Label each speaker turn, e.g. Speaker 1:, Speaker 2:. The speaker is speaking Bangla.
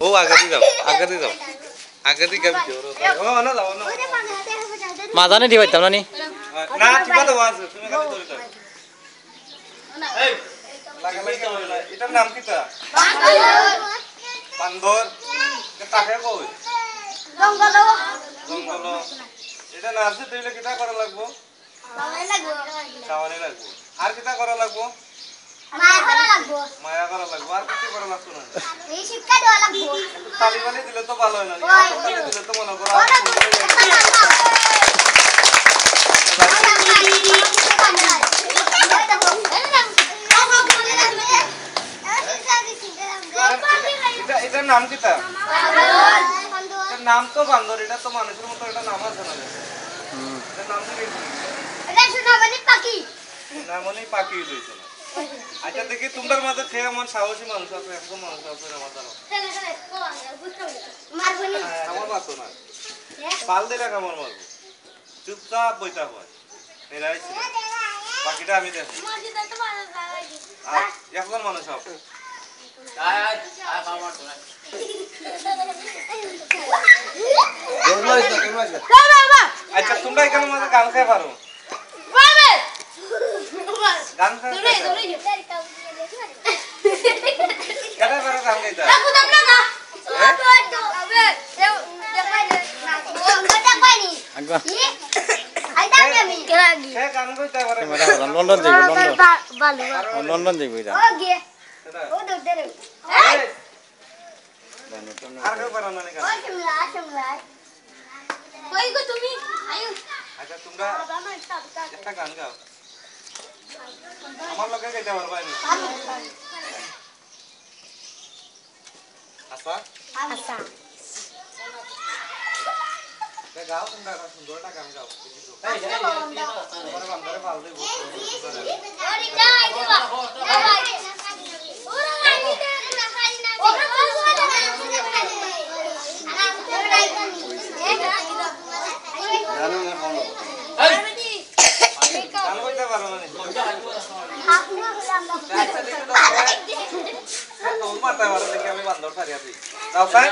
Speaker 1: ও আগে দি যাও আগে দি যাও আগে দি গাবি ও না যাও না
Speaker 2: মাজানে দি পাইতাম না নি
Speaker 1: না ঠিক আছে আছে তুমি খালি ধরে থাকো এই লাগা লাগা হইলা এটার নাম কিটা বান্দর কে তাকে কই
Speaker 3: জঙ্গল
Speaker 1: জঙ্গল এটা না আছে তাইলে কিটা করা লাগবো খাওয়ানি লাগবো আর কিটা করা লাগবো মায়া করা লাগবো আর কিছু করা লাগতো না
Speaker 3: এই শিক্ষা দেওয়া লাগবো
Speaker 1: তালি বালি দিলে তো ভালো হয় না তালি দিলে তো মনে করো এটার নাম কিটা এটার নাম তো বান্দর এটা তো মানুষের মতো এটা নাম আছে না এটার নাম কি
Speaker 3: এটা সোনামণি পাখি
Speaker 1: সোনামণি পাখি লইছো না আচ্ছা দেখি তোমাদের মাঝে খেয়ে এমন সাহসী মানুষ আছে একদম মানুষ আছে আমার জানো
Speaker 3: মারবনি
Speaker 1: আমার পাতো না পাল দিলে কামড় মারবো চুপচাপ বইতা হয় এরাই ছিল বাকিটা আমি দেখো আর একজন মানুষ হবে আচ্ছা তোমরা এখানে মাঝে গান খেয়ে পারো গান খেয়ে কেটে পারো গান গাইতে
Speaker 2: আগবা
Speaker 1: গান গাইতে পারে
Speaker 2: লন্ডন যাইব লন্ডন যাইব এটা
Speaker 1: আর কেউ পারো না গান আচ্ছা তোমরা একটা গান গাও আমার লোকে গাইতে পারবা নি আচ্ছা
Speaker 3: আচ্ছা
Speaker 1: গাও তোমরা একটা সুন্দর একটা গান গাও তোমার বান্দারে ভালো দেব আমি বান্দর ছাড়িয়া দিই যাও তাই